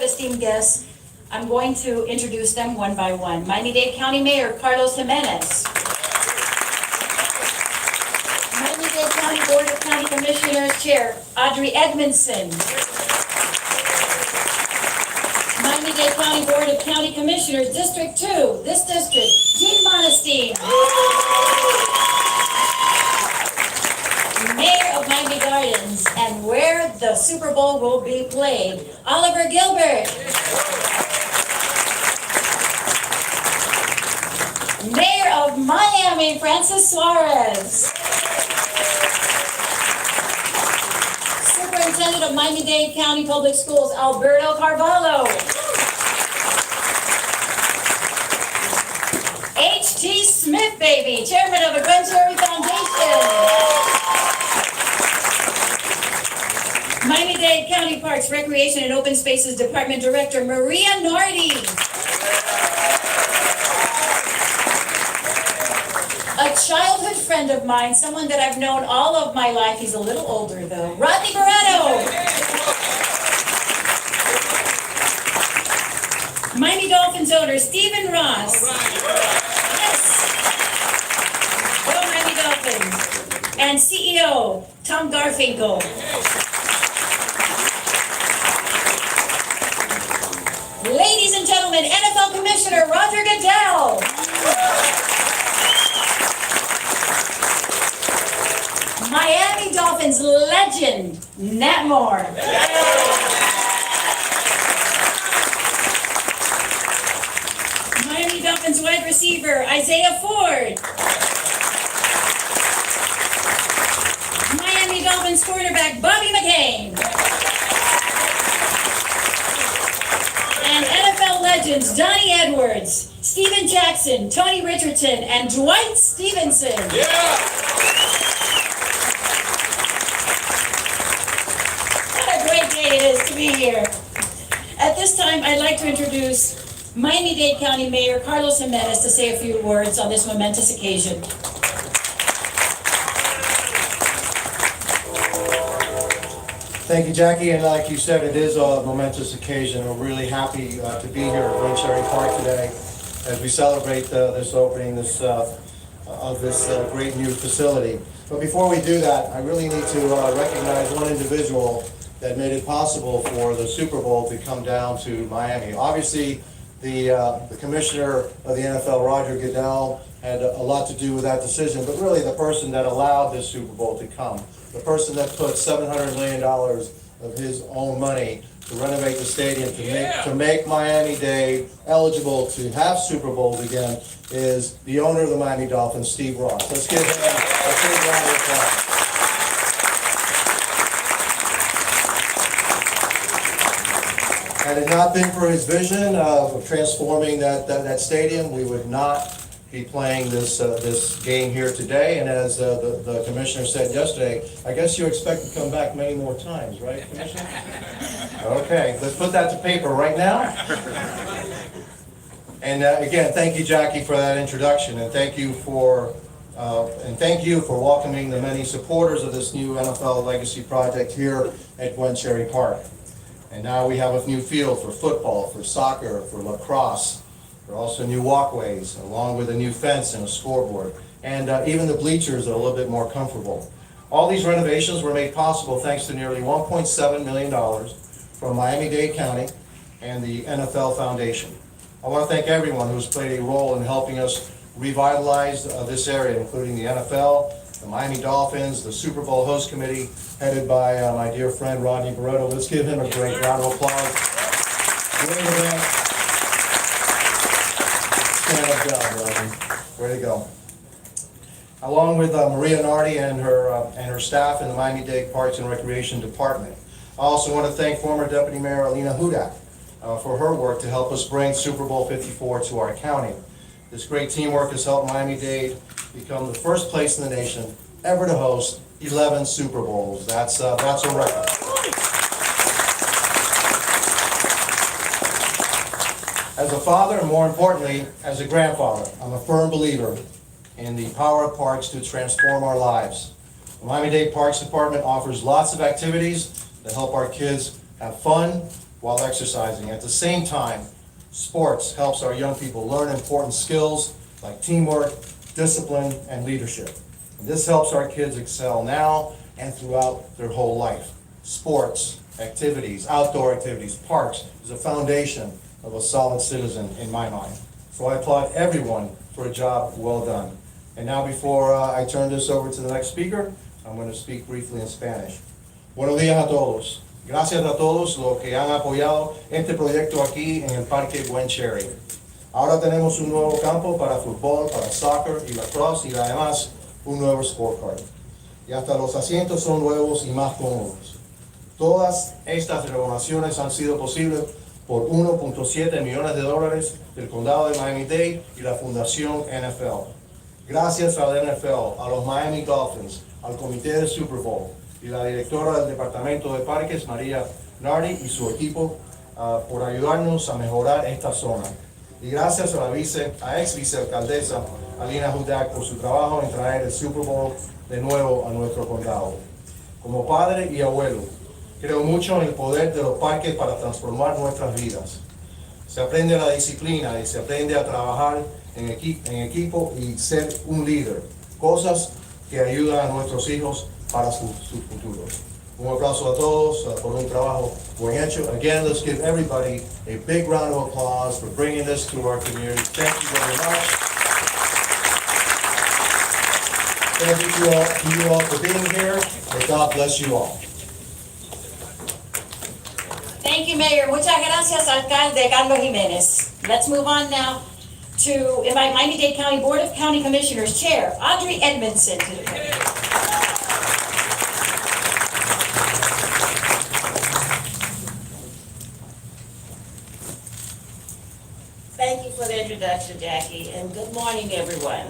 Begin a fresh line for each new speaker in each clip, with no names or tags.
Esteemed guests, I'm going to introduce them one by one. Miami-Dade County Mayor Carlos Jimenez. Miami-Dade County Board of County Commissioners Chair Audrey Edmondson. Miami-Dade County Board of County Commissioners District 2, this district, Jean Monestein. Mayor of Miami Gardens, and where the Super Bowl will be played, Oliver Gilbert. Mayor of Miami, Francis Suarez. Superintendent of Miami-Dade County Public Schools, Alberto Carvalho. H.T. Smith, baby, Chairman of the Gwen Cherry Foundation. Miami-Dade County Parks, Recreation and Open Spaces Department Director Maria Nardi. A childhood friend of mine, someone that I've known all of my life, he's a little older though, Rodney Barretto. Miami Dolphins owner Stephen Ross. Yes. Go Miami Dolphins. And CEO Tom Garfinkel. Ladies and gentlemen, NFL Commissioner Rodger Goodell. Miami Dolphins legend, Nat Moore. Miami Dolphins wide receiver, Isaiah Ford. Miami Dolphins quarterback, Bobby McCain. And NFL legends, Donnie Edwards, Steven Jackson, Tony Richardson, and Dwight Stevenson.
Yeah!
What a great day it is to be here. At this time, I'd like to introduce Miami-Dade County Mayor Carlos Jimenez to say a few words on this momentous occasion.
Thank you, Jackie, and like you said, it is a momentous occasion. We're really happy to be here at Gwen Cherry Park today as we celebrate this opening of this great new facility. But before we do that, I really need to recognize one individual that made it possible for the Super Bowl to come down to Miami. Obviously, the commissioner of the NFL, Rodger Goodell, had a lot to do with that decision, but really the person that allowed this Super Bowl to come, the person that put $700 million of his own money to renovate the stadium, to make Miami-Dade eligible to have Super Bowls again, is the owner of the Miami Dolphins, Steve Ross. Let's give him a big round of applause. Had it not been for his vision of transforming that stadium, we would not be playing this game here today. And as the commissioner said yesterday, I guess you expect to come back many more times, right, Commissioner? Okay, let's put that to paper right now. And again, thank you, Jackie, for that introduction, and thank you for welcoming the many supporters of this new NFL Legacy project here at Gwen Cherry Park. And now we have a new field for football, for soccer, for lacrosse. There are also new walkways, along with a new fence and a scoreboard. And even the bleachers are a little bit more comfortable. All these renovations were made possible thanks to nearly $1.7 million from Miami-Dade County and the NFL Foundation. I want to thank everyone who's played a role in helping us revitalize this area, including the NFL, the Miami Dolphins, the Super Bowl host committee, headed by my dear friend Rodney Barretto. Let's give him a great round of applause. Great event. Stand-up job, Rodney. Way to go. Along with Maria Nardi and her staff in the Miami-Dade Parks and Recreation Department. I also want to thank former Deputy Mayor Alina Hudak for her work to help us bring Super Bowl 54 to our county. This great teamwork has helped Miami-Dade become the first place in the nation ever to host 11 Super Bowls. That's a record. As a father, and more importantly, as a grandfather, I'm a firm believer in the power of parks to transform our lives. The Miami-Dade Parks Department offers lots of activities that help our kids have fun, while exercising. At the same time, sports helps our young people learn important skills like teamwork, discipline, and leadership. And this helps our kids excel now and throughout their whole life. Sports, activities, outdoor activities, parks is a foundation of a solid citizen in my mind. So I applaud everyone for a job well done. And now before I turn this over to the next speaker, I'm going to speak briefly in Spanish. Buenos días a todos. Gracias a todos los que han apoyado este proyecto aquí en el Parque Gwen Cherry. Ahora tenemos un nuevo campo para fútbol, para soccer y lacrosse y además un nuevo scorecard. Y hasta los asientos son nuevos y más cómodos. Todas estas renovaciones han sido posibles por 1.7 millones de dólares del condado de Miami-Dade y la Fundación NFL. Gracias al NFL, a los Miami Dolphins, al comité del Superbowl y la directora del Departamento de Parques, María Nardi, y su equipo por ayudarnos a mejorar esta zona. Y gracias a la ex vicealcaldesa Alina Hudak por su trabajo en traer el Super Bowl de nuevo a nuestro condado. Como padre y abuelo, creo mucho en el poder de los parques para transformar nuestras vidas. Se aprende la disciplina y se aprende a trabajar en equipo y ser un líder. Cosas que ayudan a nuestros hijos para su futuro. Un aplauso a todos por un trabajo buen hecho. Again, let's give everybody a big round of applause for bringing this to our community. Thank you very much. Thank you all for being here. May God bless you all.
Thank you, Mayor. Muchas gracias, Alcalde Carlos Jimenez. Let's move on now to invite Miami-Dade County Board of County Commissioners Chair Audrey Edmondson to the podium.
Thank you for the introduction, Jackie, and good morning, everyone.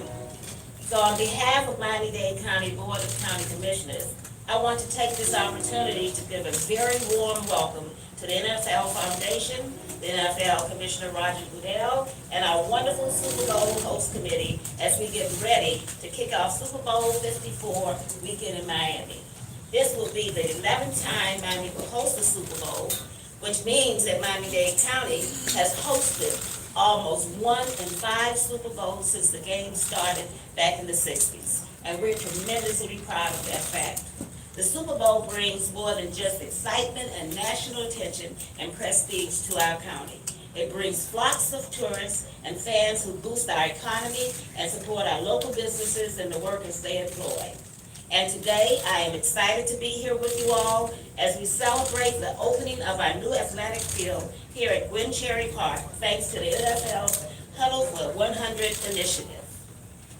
So on behalf of Miami-Dade County Board of County Commissioners, I want to take this opportunity to give a very warm welcome to the NFL Foundation, the NFL Commissioner Rodger Goodell, and our wonderful Super Bowl host committee as we get ready to kick off Super Bowl 54 weekend in Miami. This will be the 11th time Miami will host the Super Bowl, which means that Miami-Dade County has hosted almost 1 in 5 Super Bowls since the game started back in the 60s. And we're tremendously proud of that fact. The Super Bowl brings more than just excitement and national attention and prestige to our county. It brings flocks of tourists and fans who boost our economy and support our local businesses and the workers they employ. And today, I am excited to be here with you all as we celebrate the opening of our new athletic field here at Gwen Cherry Park, thanks to the NFL's Huddle for 100 initiative.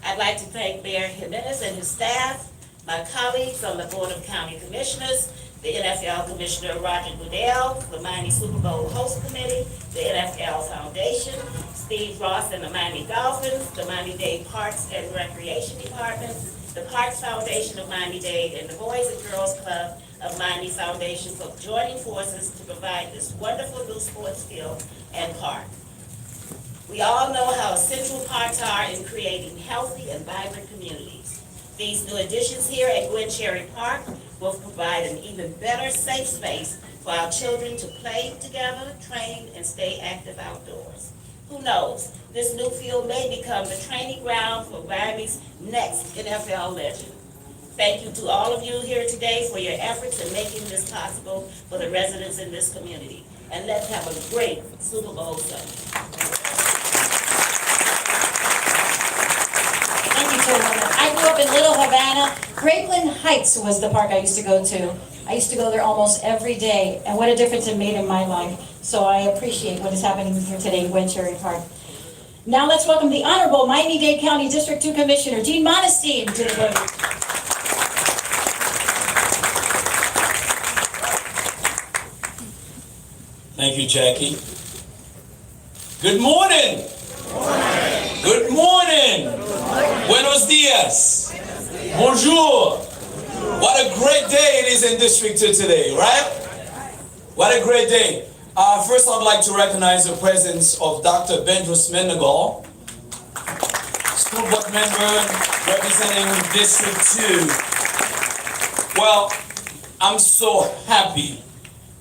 I'd like to thank Mayor Jimenez and his staff, my colleagues on the Board of County Commissioners, the NFL Commissioner Rodger Goodell, the Miami Super Bowl Host Committee, the NFL Foundation, Steve Ross and the Miami Dolphins, the Miami-Dade Parks and Recreation Department, the Parks Foundation of Miami-Dade, and the Boys and Girls Club of Miami Foundation for joining forces to provide this wonderful new sports field and park. We all know how essential parks are in creating healthy and vibrant communities. These new additions here at Gwen Cherry Park will provide an even better safe space for our children to play together, train, and stay active outdoors. Who knows, this new field may become the training ground for Miami's next NFL legend. Thank you to all of you here today for your efforts in making this possible for the residents in this community. And let's have a great Super Bowl Sunday.
I grew up in Little Havana. Grapeland Heights was the park I used to go to. I used to go there almost every day, and what a difference it made in my life. So I appreciate what is happening here today in Gwen Cherry Park. Now let's welcome the Honorable Miami-Dade County District 2 Commissioner, Dean Modestine, to the podium.
Thank you, Jackie. Good morning. Good morning. Buenos dias. Bonjour. What a great day it is in District 2 today, right? What a great day. First, I'd like to recognize the presence of Dr. Benjus Mendengal, school board member representing District 2. Well, I'm so happy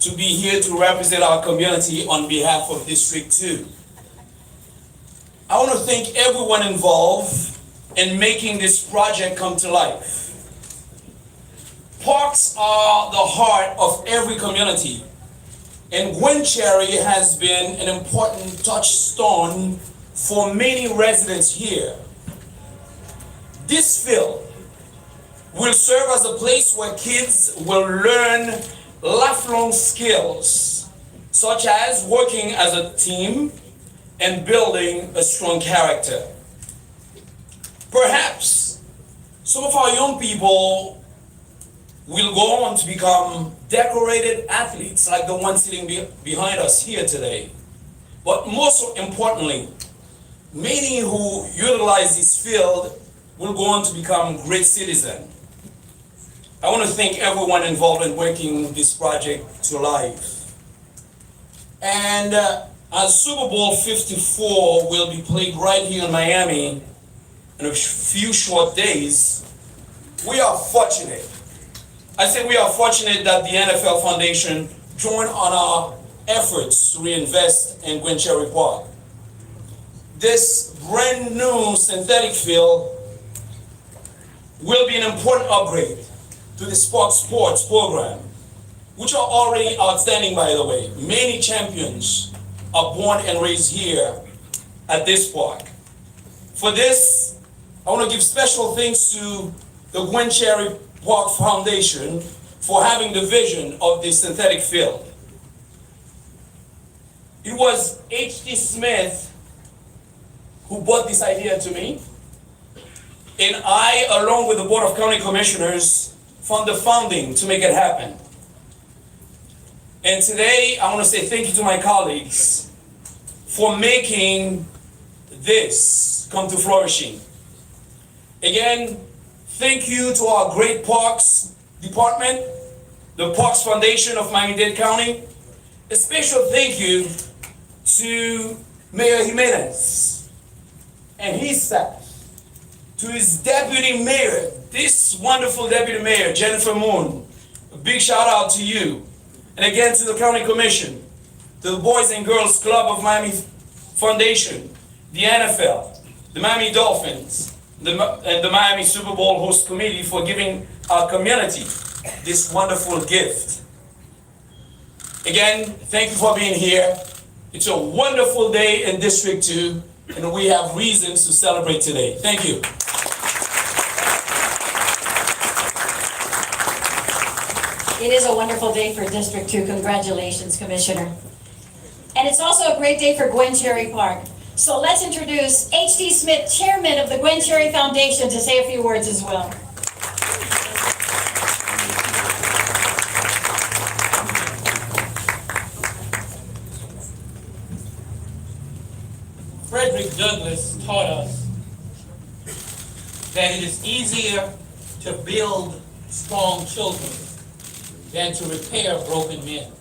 to be here to represent our community on behalf of District 2. I want to thank everyone involved in making this project come to life. Parks are the heart of every community, and Gwen Cherry has been an important touchstone for many residents here. This field will serve as a place where kids will learn lifelong skills, such as working as a team and building a strong character. Perhaps some of our young people will go on to become decorated athletes like the one sitting behind us here today. But most importantly, many who utilize this field will go on to become great citizens. I want to thank everyone involved in bringing this project to life. And as Super Bowl 54 will be played right here in Miami in a few short days, we are fortunate. I say we are fortunate that the NFL Foundation joined on our efforts to reinvest in Gwen Cherry Park. This brand new synthetic field will be an important upgrade to the sports program, which are already outstanding, by the way. Many champions are born and raised here at this park. For this, I want to give special thanks to the Gwen Cherry Park Foundation for having the vision of this synthetic field. It was H.D. Smith who brought this idea to me, and I, along with the Board of County Commissioners, found the funding to make it happen. And today, I want to say thank you to my colleagues for making this come to flourishing. Again, thank you to our great Parks Department, the Parks Foundation of Miami-Dade County. A special thank you to Mayor Jimenez and his staff, to his deputy mayor, this wonderful deputy mayor, Jennifer Moon. A big shout out to you. And again to the County Commission, to the Boys and Girls Club of Miami Foundation, the NFL, the Miami Dolphins, and the Miami Super Bowl host committee for giving our community this wonderful gift. Again, thank you for being here. It's a wonderful day in District 2, and we have reasons to celebrate today. Thank you.
It is a wonderful day for District 2. Congratulations, Commissioner. And it's also a great day for Gwen Cherry Park. So let's introduce H.D. Smith, Chairman of the Gwen Cherry Foundation, to say a few words as well.
Frederick Douglass taught us that it is easier to build strong children than to repair broken men.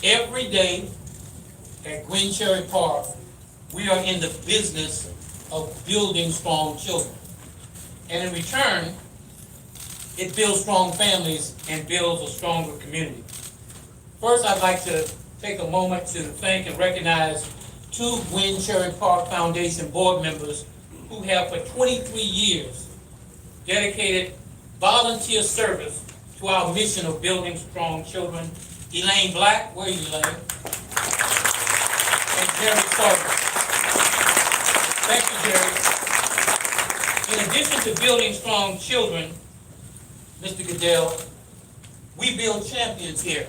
Every day at Gwen Cherry Park, we are in the business of building strong children. And in return, it builds strong families and builds a stronger community. First, I'd like to take a moment to thank and recognize two Gwen Cherry Park Foundation board members who have for 23 years dedicated volunteer service to our mission of building strong children. Elaine Black, where are you, Elaine? And Jerry Sarver. Thank you, Jerry. In addition to building strong children, Mr. Goodell, we build champions here.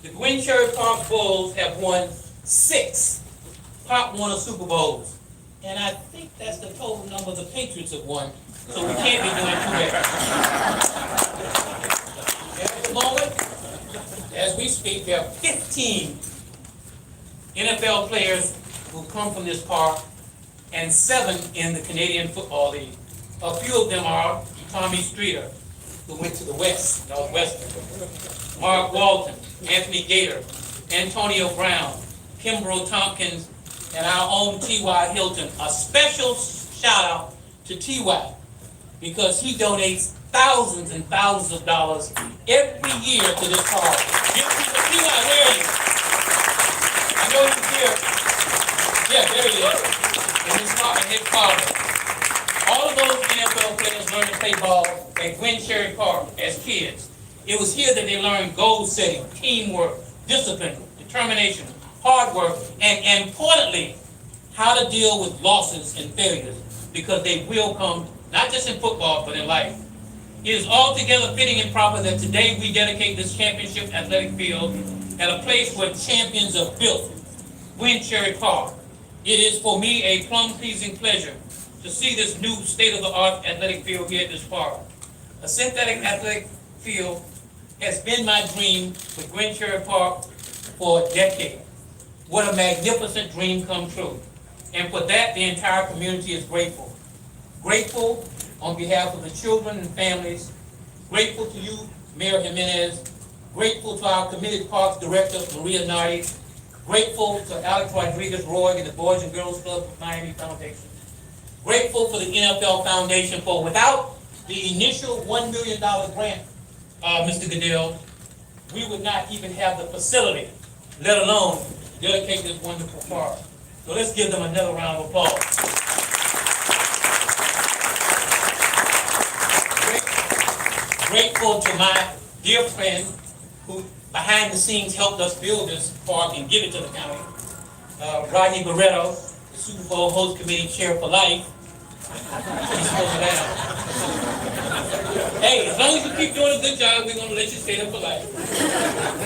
The Gwen Cherry Park Bulls have won 6 Pop Warner Super Bowls. And I think that's the total number the Patriots have won. So we can't be doing too bad. At the moment, as we speak, there are 15 NFL players who come from this park and 7 in the Canadian Football League. A few of them are Tommy Streeter, who went to the West, Northwestern, Mark Walton, Anthony Gator, Antonio Brown, Kimbrough Tompkins, and our own T.Y. Hilton. A special shout out to T.Y. because he donates thousands and thousands of dollars every year to this park. Give people, Eli, where are you? I know he's here. Yeah, there he is. And his father. All of those NFL players learned to play ball at Gwen Cherry Park as kids. It was here that they learned goal setting, teamwork, discipline, determination, hard work, and importantly, how to deal with losses and failures, because they will come, not just in football, but in life. It is altogether fitting and proper that today we dedicate this championship athletic field at a place where champions are built, Gwen Cherry Park. It is for me a plum-pleasing pleasure to see this new state-of-the-art athletic field here at this park. A synthetic athletic field has been my dream with Gwen Cherry Park for a decade. What a magnificent dream come true. And for that, the entire community is grateful. Grateful on behalf of the children and families. Grateful to you, Mayor Jimenez. Grateful to our committed parks director, Maria Nardi. Grateful to Alex Rodriguez-Roy and the Boys and Girls Club of Miami Foundation. Grateful for the NFL Foundation for, without the initial $1 million grant, Mr. Goodell, we would not even have the facility, let alone dedicate this wonderful park. So let's give them another round of applause. Grateful to my dear friend who behind the scenes helped us build this park and give it to the county, Rodney Barretto, the Super Bowl host committee chair for life. He's supposed to have. Hey, as long as you keep doing a good job, we're going to let you stay there for life.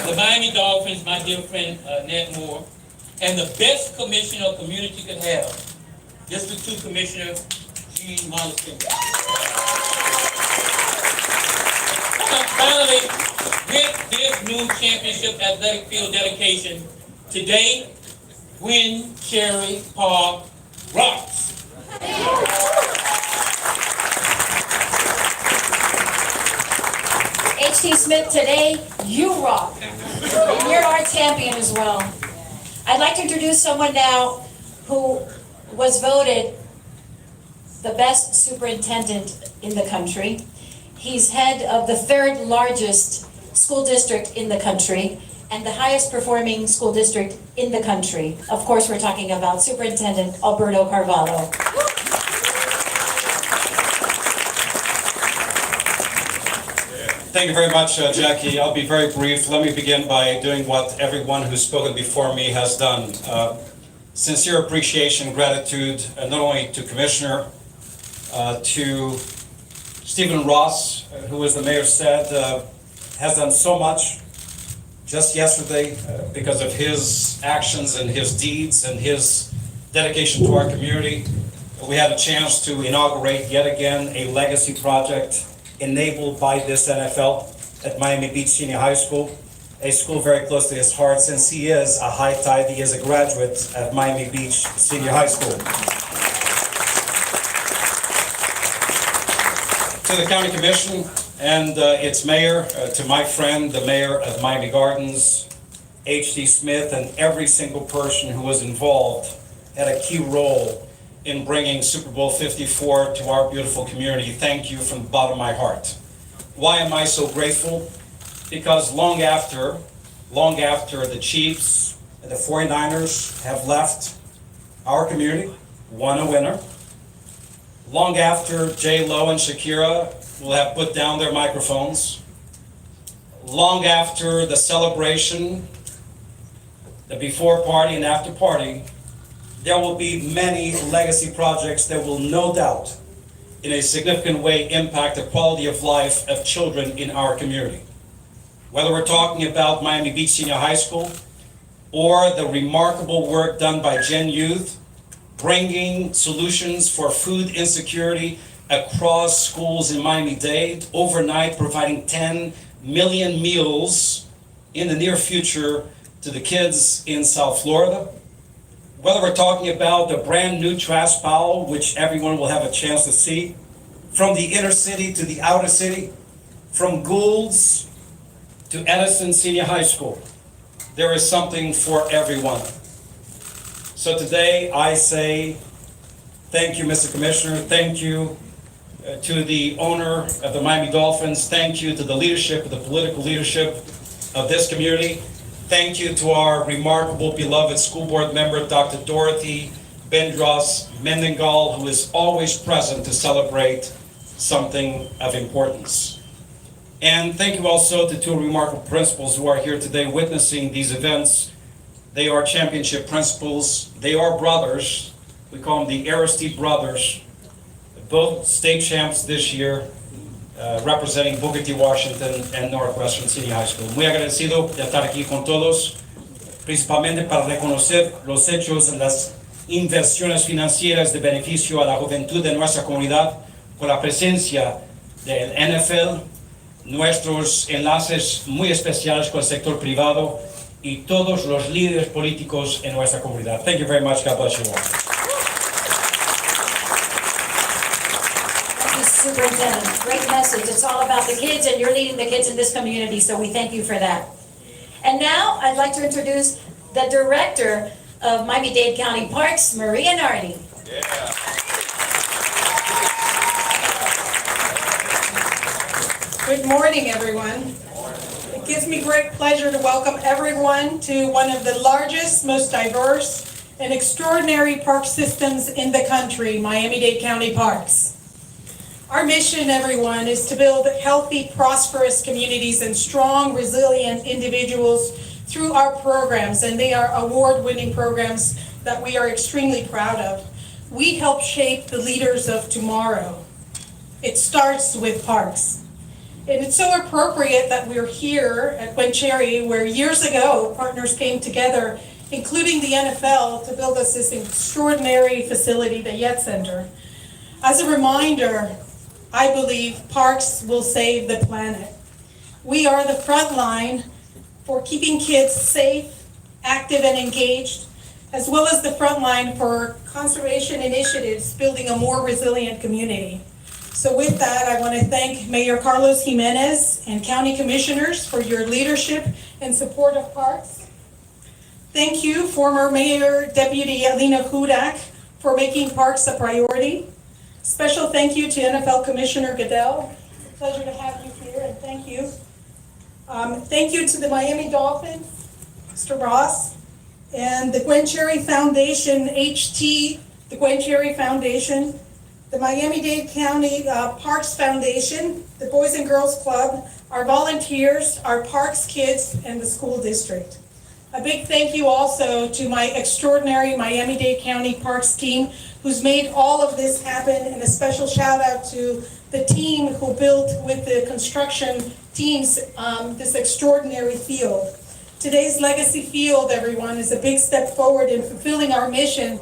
The Miami Dolphins, my dear friend Ned Moore, and the best commissioner a community could have, District 2 Commissioner Gene Moniskin. Finally, with this new championship athletic field dedication, today, Gwen Cherry Park rocks.
H.T. Smith, today, you rock. And you're our champion as well. I'd like to introduce someone now who was voted the best superintendent in the country. He's head of the third largest school district in the country and the highest performing school district in the country. Of course, we're talking about Superintendent Alberto Carvalho.
Thank you very much, Jackie. I'll be very brief. Let me begin by doing what everyone who's spoken before me has done. Sincere appreciation and gratitude, not only to Commissioner, to Stephen Ross, who, as the mayor said, has done so much just yesterday because of his actions and his deeds and his dedication to our community. We had a chance to inaugurate yet again a legacy project enabled by this NFL at Miami Beach Senior High School, a school very close to his heart since he is a high tide, he is a graduate at Miami Beach Senior High School. To the County Commission and its mayor, to my friend, the mayor of Miami Gardens, H.T. Smith, and every single person who was involved had a key role in bringing Super Bowl 54 to our beautiful community. Thank you from the bottom of my heart. Why am I so grateful? Because long after the Chiefs and the 49ers have left our community, won a winner, long after J-Lo and Shakira will have put down their microphones, long after the celebration, the before party and after party, there will be many legacy projects that will no doubt in a significant way impact the quality of life of children in our community. Whether we're talking about Miami Beach Senior High School or the remarkable work done by Gen Youth, bringing solutions for food insecurity across schools in Miami-Dade, overnight providing 10 million meals in the near future to the kids in South Florida. Whether we're talking about the brand new trash bowl, which everyone will have a chance to see, from the inner city to the outer city, from Gould's to Edison Senior High School, there is something for everyone. So today I say thank you, Mr. Commissioner, thank you to the owner of the Miami Dolphins. Thank you to the leadership, the political leadership of this community. Thank you to our remarkable, beloved school board member, Dr. Dorothy Bendros Mendengal, who is always present to celebrate something of importance. And thank you also to two remarkable principals who are here today witnessing these events. They are championship principals. They are brothers. We call them the Aristide brothers. Both state champs this year, representing Booker T. Washington and Northwestern City High School. Muy agradecido de estar aquí con todos, principalmente para reconocer los hechos en las inversiones financieras de beneficio a la juventud de nuestra comunidad, con la presencia del NFL, nuestros enlaces muy especiales con el sector privado y todos los líderes políticos en nuestra comunidad. Thank you very much. God bless you all.
Thank you, Superintendent. Great message. It's all about the kids, and you're leading the kids in this community, so we thank you for that. And now, I'd like to introduce the Director of Miami-Dade County Parks, Maria Nardi.
Good morning, everyone. It gives me great pleasure to welcome everyone to one of the largest, most diverse, and extraordinary park systems in the country, Miami-Dade County Parks. Our mission, everyone, is to build healthy, prosperous communities and strong, resilient individuals through our programs, and they are award-winning programs that we are extremely proud of. We help shape the leaders of tomorrow. It starts with parks. And it's so appropriate that we're here at Gwen Cherry, where years ago, partners came together, including the NFL, to build us this extraordinary facility, the Yet Center. As a reminder, I believe parks will save the planet. We are the front line for keeping kids safe, active, and engaged, as well as the front line for conservation initiatives, building a more resilient community. So with that, I want to thank Mayor Carlos Jimenez and County Commissioners for your leadership and support of parks. Thank you, former Mayor Deputy Alina Hudak, for making parks a priority. Special thank you to NFL Commissioner Goodell. It's a pleasure to have you here, and thank you. Thank you to the Miami Dolphins, Mr. Ross, and the Gwen Cherry Foundation, the Gwen Cherry Foundation, the Miami-Dade County Parks Foundation, the Boys and Girls Club, our volunteers, our parks kids, and the school district. A big thank you also to my extraordinary Miami-Dade County Parks team who's made all of this happen, and a special shout out to the team who built with the construction teams this extraordinary field. Today's Legacy Field, everyone, is a big step forward in fulfilling our mission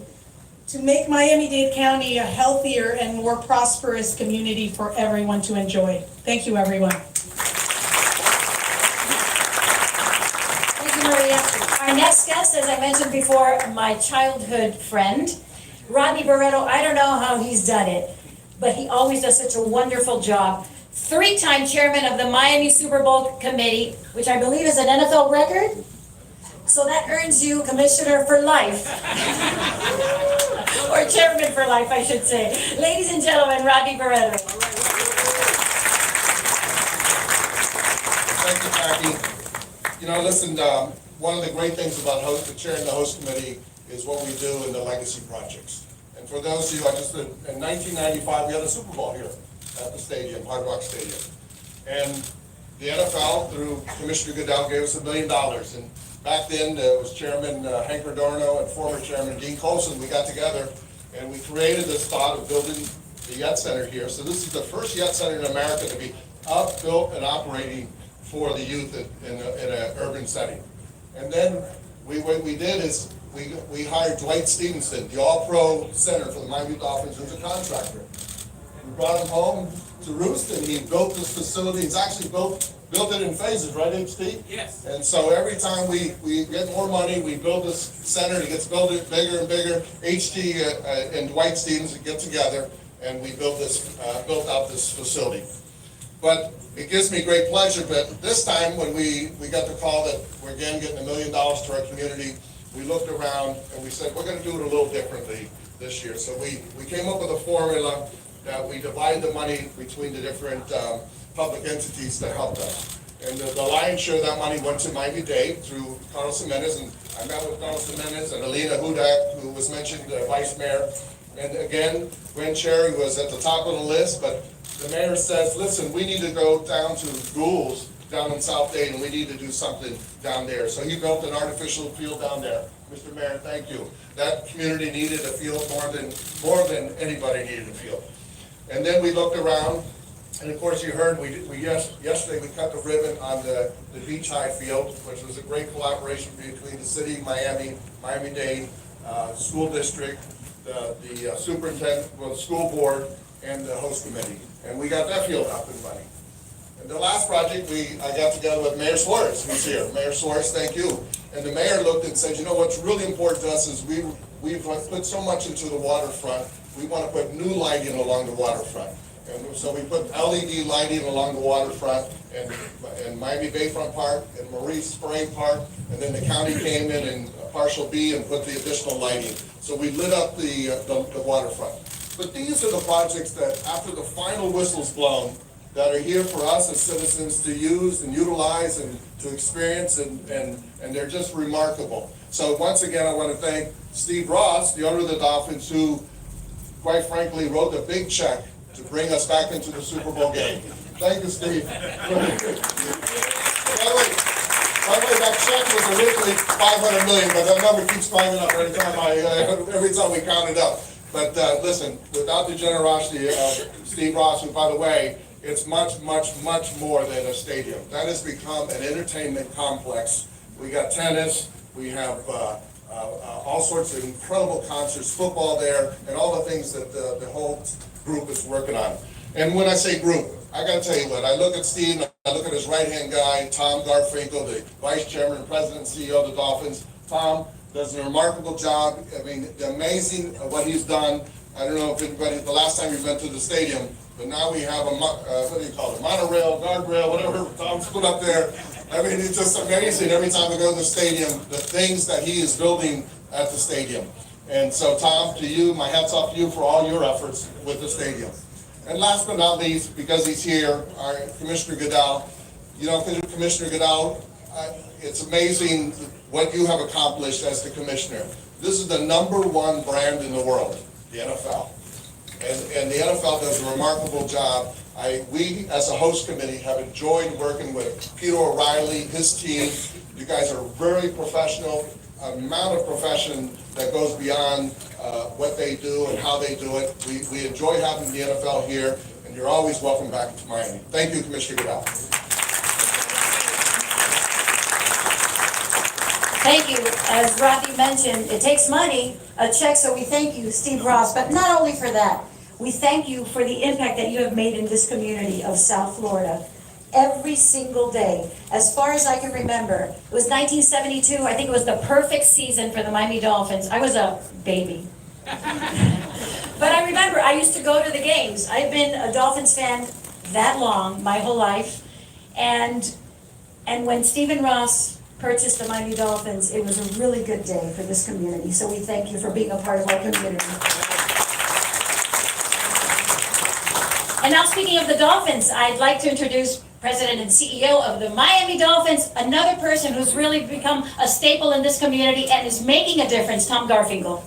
to make Miami-Dade County a healthier and more prosperous community for everyone to enjoy. Thank you, everyone.
Thank you, Maria. Our next guest, as I mentioned before, my childhood friend, Rodney Barreto. I don't know how he's done it, but he always does such a wonderful job. Three-time chairman of the Miami Superbowl committee, which I believe is an NFL record. So that earns you commissioner for life. Or chairman for life, I should say. Ladies and gentlemen, Rodney Barreto.
Thank you, Jackie. You know, listen, one of the great things about chairing the host committee is what we do in the legacy projects. And for those of you, in 1995, we had a Super Bowl here at the stadium, Hard Rock Stadium. And the NFL, through Commissioner Goodell, gave us $1 million. And back then, it was Chairman Hank Rodorno and former Chairman Dean Colson. We got together and we created this thought of building the Yet Center here. So this is the first Yet Center in America to be up, built, and operating for the youth in an urban setting. And then what we did is we hired Dwight Stevenson, the all-pro center for the Miami Dolphins, who's a contractor. We brought him home to roost, and he built this facility. He's actually built it in phases, right, HT?
Yes.
And so every time we get more money, we build this center, it gets built bigger and bigger. HT and Dwight Stevenson get together, and we built out this facility. But it gives me great pleasure, but this time when we got the call that we're again getting $1 million to our community, we looked around and we said, we're gonna do it a little differently this year. So we came up with a formula that we divide the money between the different public entities that helped us. And the lion's share of that money went to Miami-Dade through Carlos Jimenez, and I met with Carlos Jimenez and Alina Hudak, who was mentioned, the vice mayor. And again, Gwen Cherry was at the top of the list, but the mayor says, listen, we need to go down to schools down in South Dade, and we need to do something down there. So he built an artificial field down there. Mr. Mayor, thank you. That community needed a field more than anybody needed a field. And then we looked around, and of course you heard, yesterday we cut the ribbon on the Beach High field, which was a great collaboration between the city of Miami, Miami-Dade, school district, the superintendent, well, the school board, and the host committee. And we got that field up and running. And the last project, I got together with Mayor Suarez, who's here. Mayor Suarez, thank you. And the mayor looked and said, you know, what's really important to us is we've put so much into the waterfront. We want to put new lighting along the waterfront. And so we put LED lighting along the waterfront and Miami Bayfront Park and Maurice Spray Park. And then the county came in partial B and put the additional lighting. So we lit up the waterfront. But these are the projects that, after the final whistle's blown, that are here for us as citizens to use and utilize and to experience, and they're just remarkable. So once again, I want to thank Steve Ross, the owner of the Dolphins, who, quite frankly, wrote the big check to bring us back into the Super Bowl game. Thank you, Steve. By the way, that check was originally $500 million, but that number keeps climbing up every time we count it up. But listen, without the generosity of Steve Ross, who, by the way, it's much, much, much more than a stadium. That has become an entertainment complex. We got tennis, we have all sorts of incredible concerts, football there, and all the things that the whole group is working on. And when I say group, I gotta tell you what, I look at Steve, I look at his right-hand guy, Tom Garfinkel, the vice chairman, president, and CEO of the Dolphins. Tom does a remarkable job. I mean, amazing what he's done. I don't know if anybody, the last time you've been to the stadium, but now we have a, what do you call it, monorail, guardrail, whatever Tom's put up there. I mean, it's just amazing every time we go to the stadium, the things that he is building at the stadium. And so, Tom, to you, my hat's off to you for all your efforts with the stadium. And last but not least, because he's here, our Commissioner Goodell. You know, Commissioner Goodell, it's amazing what you have accomplished as the commissioner. This is the #1 brand in the world, the NFL. And the NFL does a remarkable job. We, as a host committee, have enjoyed working with Peter O'Reilly, his team. You guys are very professional, amount of profession that goes beyond what they do and how they do it. We enjoy having the NFL here, and you're always welcome back to Miami. Thank you, Commissioner Goodell.
Thank you. As Rafi mentioned, it takes money, a check, so we thank you, Steve Ross, but not only for that. We thank you for the impact that you have made in this community of South Florida. Every single day, as far as I can remember, it was 1972, I think it was the perfect season for the Miami Dolphins. I was a baby. But I remember, I used to go to the games. I've been a Dolphins fan that long, my whole life. And when Stephen Ross purchased the Miami Dolphins, it was a really good day for this community. So we thank you for being a part of our community. And now, speaking of the Dolphins, I'd like to introduce President and CEO of the Miami Dolphins, another person who's really become a staple in this community and is making a difference, Tom Garfinkel.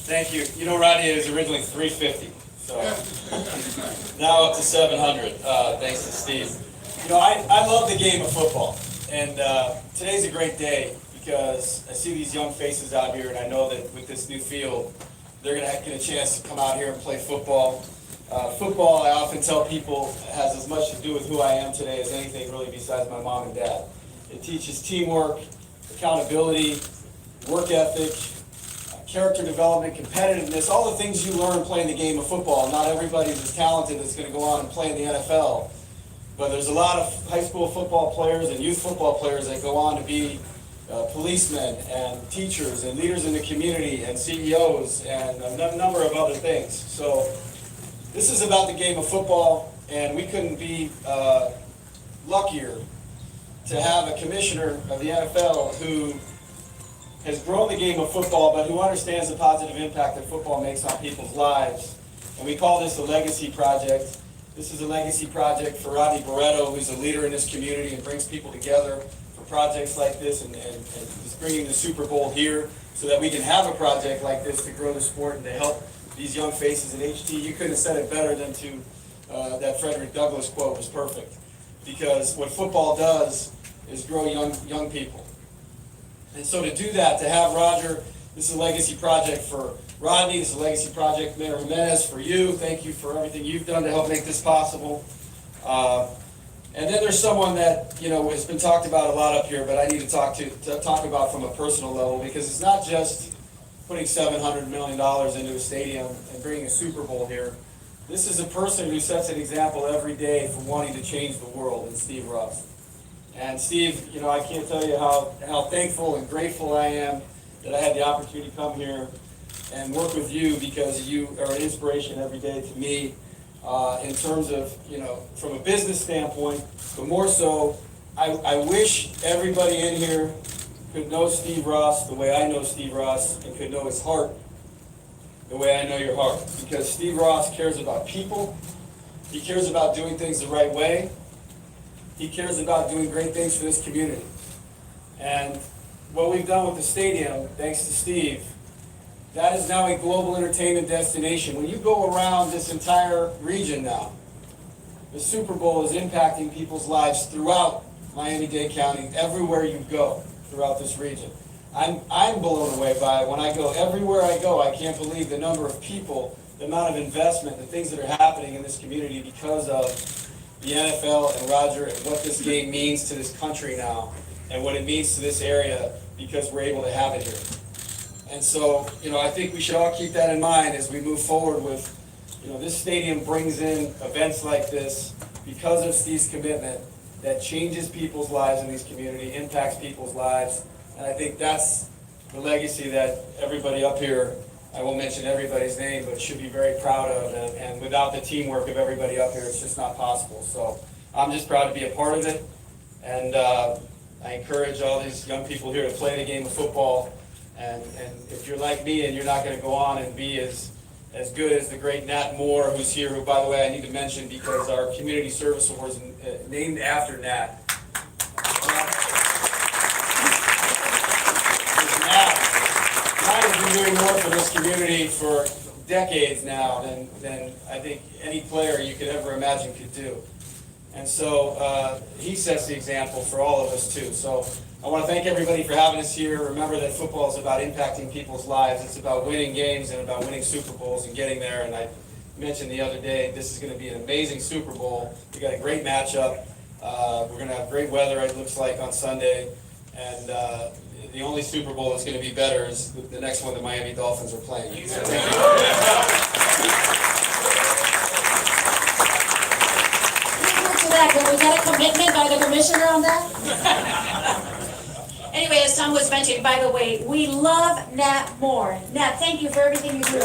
Thank you. You know, Rodney, it was originally 350, so now up to 700, thanks to Steve. You know, I love the game of football, and today's a great day because I see these young faces out here, and I know that with this new field, they're going to get a chance to come out here and play football. Football, I often tell people, has as much to do with who I am today as anything really besides my mom and dad. It teaches teamwork, accountability, work ethic, character development, competitiveness, all the things you learn playing the game of football. Not everybody's as talented that's going to go on and play in the NFL. But there's a lot of high school football players and youth football players that go on to be policemen and teachers and leaders in the community and CEOs and a number of other things. So this is about the game of football, and we couldn't be luckier to have a commissioner of the NFL who has grown the game of football, but who understands the positive impact that football makes on people's lives. And we call this a legacy project. This is a legacy project for Rodney Barretto, who's a leader in this community and brings people together for projects like this, and is bringing the Super Bowl here so that we can have a project like this to grow the sport and to help these young faces at HT. You couldn't have said it better than to that Frederick Douglass quote was perfect. Because what football does is grow young people. And so to do that, to have Rodger, this is a legacy project for Rodney, this is a legacy project, Mayor Jimenez, for you. Thank you for everything you've done to help make this possible. And then there's someone that, you know, has been talked about a lot up here, but I need to talk about from a personal level, because it's not just putting $700 million into a stadium and bringing a Super Bowl here. This is a person who sets an example every day for wanting to change the world, and Steve Ross. And Steve, you know, I can't tell you how thankful and grateful I am that I had the opportunity to come here and work with you, because you are an inspiration every day to me in terms of, you know, from a business standpoint, but more so, I wish everybody in here could know Steve Ross the way I know Steve Ross, and could know his heart the way I know your heart. Because Steve Ross cares about people, he cares about doing things the right way, he cares about doing great things for this community. And what we've done with the stadium, thanks to Steve, that is now a global entertainment destination. When you go around this entire region now, the Super Bowl is impacting people's lives throughout Miami-Dade County, everywhere you go throughout this region. I'm blown away by it. When I go, everywhere I go, I can't believe the number of people, the amount of investment, the things that are happening in this community because of the NFL and Rodger, and what this game means to this country now, and what it means to this area because we're able to have it here. And so, you know, I think we should all keep that in mind as we move forward with, you know, this stadium brings in events like this because of Steve's commitment that changes people's lives in this community, impacts people's lives. And I think that's the legacy that everybody up here, I won't mention everybody's name, but should be very proud of. And without the teamwork of everybody up here, it's just not possible. So I'm just proud to be a part of it. And I encourage all these young people here to play the game of football. And if you're like me and you're not going to go on and be as good as the great Nat Moore, who's here, who, by the way, I need to mention because our Community Service Award is named after Nat. Nat has been doing more for this community for decades now than I think any player you could ever imagine could do. And so he sets the example for all of us too. So I want to thank everybody for having us here. Remember that football is about impacting people's lives. It's about winning games and about winning Super Bowls and getting there. And I mentioned the other day, this is going to be an amazing Super Bowl. We got a great matchup. We're going to have great weather, it looks like, on Sunday. And the only Super Bowl that's going to be better is the next one the Miami Dolphins are playing. So, thank you.
Was that a commitment by the commissioner on that? Anyway, as Tom was mentioning, by the way, we love Nat Moore. Nat, thank you for everything you do.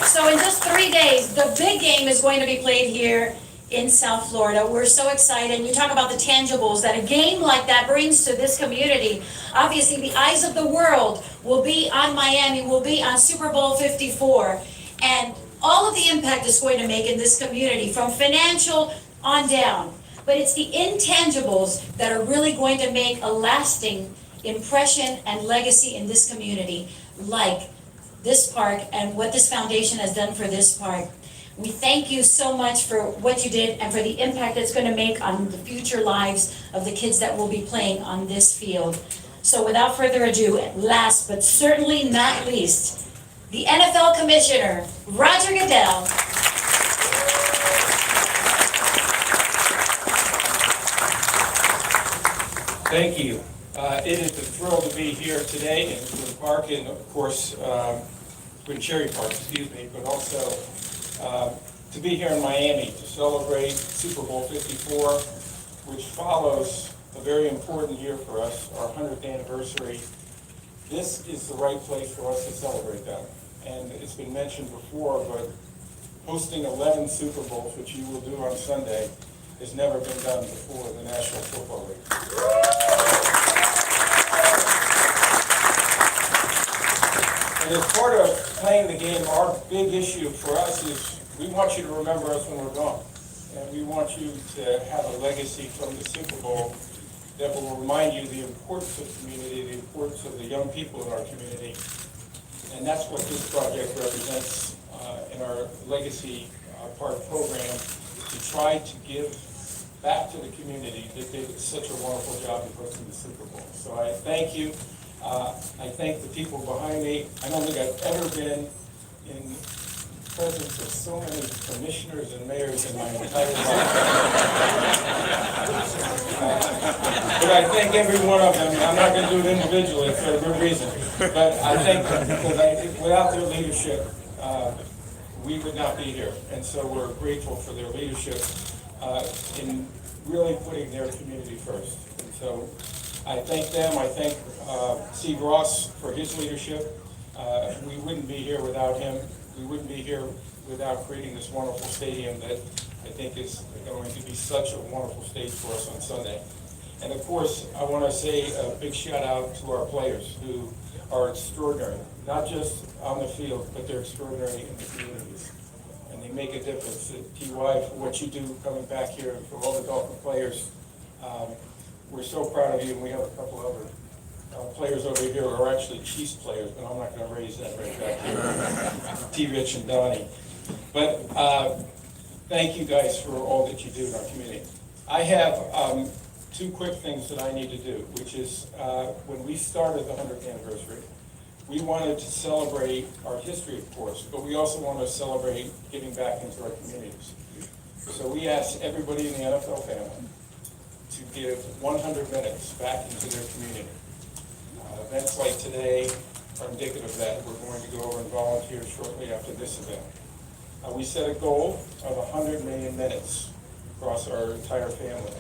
So in just 3 days, the big game is going to be played here in South Florida. We're so excited. And you talk about the tangibles that a game like that brings to this community. Obviously, the eyes of the world will be on Miami, will be on Super Bowl 54. And all of the impact it's going to make in this community, from financial on down. But it's the intangibles that are really going to make a lasting impression and legacy in this community, like this park and what this foundation has done for this park. We thank you so much for what you did and for the impact it's going to make on the future lives of the kids that will be playing on this field. So without further ado, last but certainly not least, the NFL Commissioner, Rodger Goodell.
Thank you. It is a thrill to be here today in the park, and of course, Gwen Cherry Park, but also to be here in Miami to celebrate Super Bowl 54, which follows a very important year for us, our 100th anniversary. This is the right place for us to celebrate that. And it's been mentioned before, but hosting 11 Super Bowls, which you will do on Sunday, has never been done before in the National Football League. And as part of playing the game, our big issue for us is we want you to remember us when we're gone. And we want you to have a legacy from the Super Bowl that will remind you the importance of community, the importance of the young people in our community. And that's what this project represents in our legacy part program, to try to give back to the community that did such a wonderful job in hosting the Super Bowl. So I thank you. I thank the people behind me. I don't think I've ever been in presence of so many commissioners and mayors in my entire life. But I thank every one of them. I'm not going to do it individually for a good reason. But I thank them because without their leadership, we would not be here. And so we're grateful for their leadership in really putting their community first. And so I thank them. I thank Steve Ross for his leadership. We wouldn't be here without him. We wouldn't be here without creating this wonderful stadium that I think is going to be such a wonderful stage for us on Sunday. And of course, I want to say a big shout out to our players who are extraordinary, not just on the field, but they're extraordinary in the communities. And they make a difference. TY, for what you do coming back here, and for all the Dolphin players, we're so proud of you, and we have a couple other players over here who are actually Chiefs players, but I'm not going to raise that right back here. T-Rich and Donnie. But thank you guys for all that you do in our community. I have two quick things that I need to do, which is when we started the 100th anniversary, we wanted to celebrate our history, of course, but we also want to celebrate giving back into our communities. So we asked everybody in the NFL family to give 100 minutes back into their community. Events like today are indicative of that. We're going to go over and volunteer shortly after this event. We set a goal of 100 million minutes across our entire family.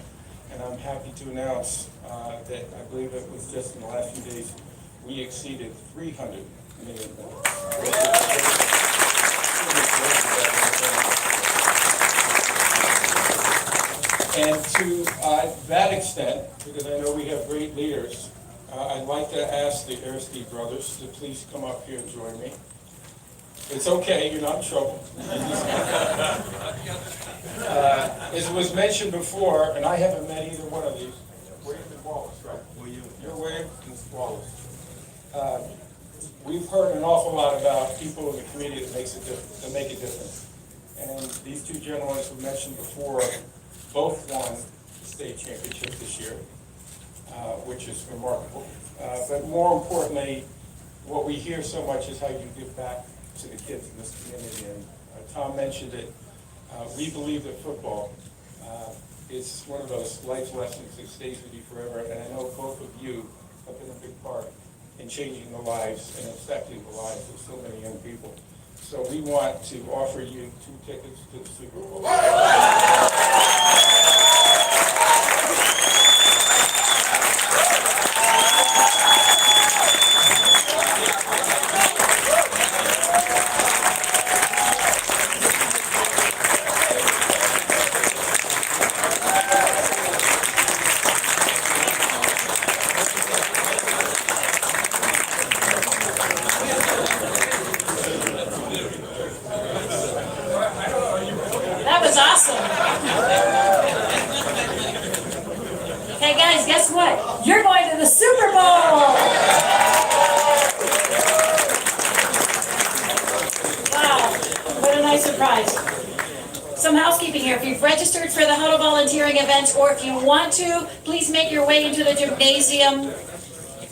And I'm happy to announce that I believe it was just in the last few days, we exceeded 300 million minutes. And to that extent, because I know we have great leaders, I'd like to ask the Aristide brothers to please come up here and join me. It's okay, you're not in trouble. As was mentioned before, and I haven't met either one of these, William and Wallace, right? You're William and Wallace. We've heard an awful lot about people in the community that make a difference. And these two gentlemen who mentioned before both won the state championship this year, which is remarkable. But more importantly, what we hear so much is how you give back to the kids in this community. And Tom mentioned it. We believe that football is one of those life lessons that stays with you forever. And I know both of you have been a big part in changing the lives and affecting the lives of so many young people. So we want to offer you 2 tickets to the Super Bowl.
That was awesome. Hey guys, guess what? You're going to the Super Bowl! Wow, what a nice surprise. Some housekeeping here. If you've registered for the Huddle volunteering event, or if you want to, please make your way into the gymnasium.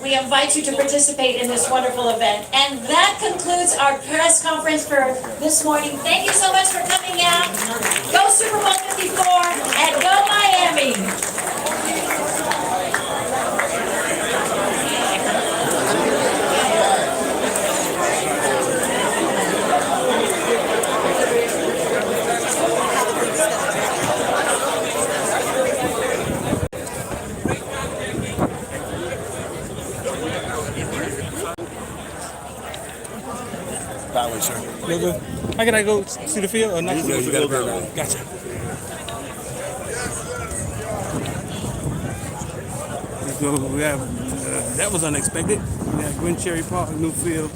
We invite you to participate in this wonderful event. And that concludes our press conference for this morning. Thank you so much for coming out. Go Super Bowl 54 and go Miami!
I gotta go to the field or not?
You gotta go.
Gotcha. So we have, that was unexpected. We got Gwen Cherry Park, Newfield.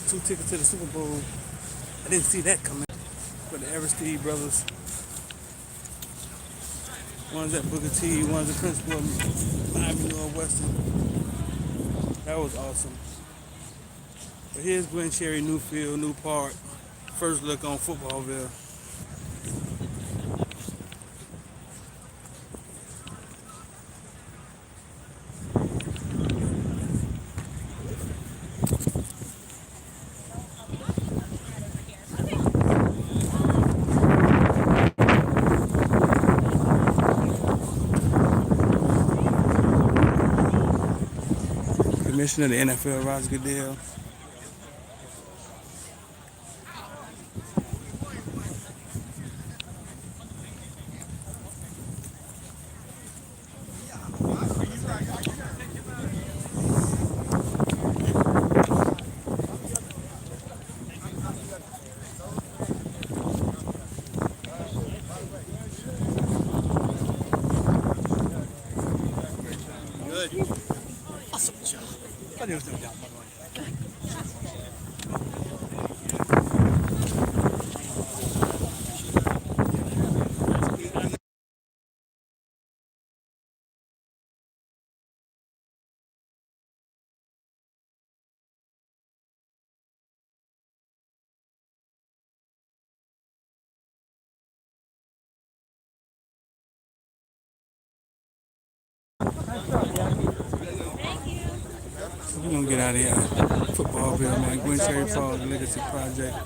Two tickets to the Super Bowl. I didn't see that coming. For the Eversteed brothers. One's at Booker T, one's the principal of Miami Northwestern. That was awesome. But here's Gwen Cherry, Newfield, New Park. First look on Footballville. Commissioner of the NFL, Rodger Goodell. Good. Awesome job. But there was no doubt about it. We're gonna get out of here. Footballville, man. Gwen Cherry Park, Legacy Project.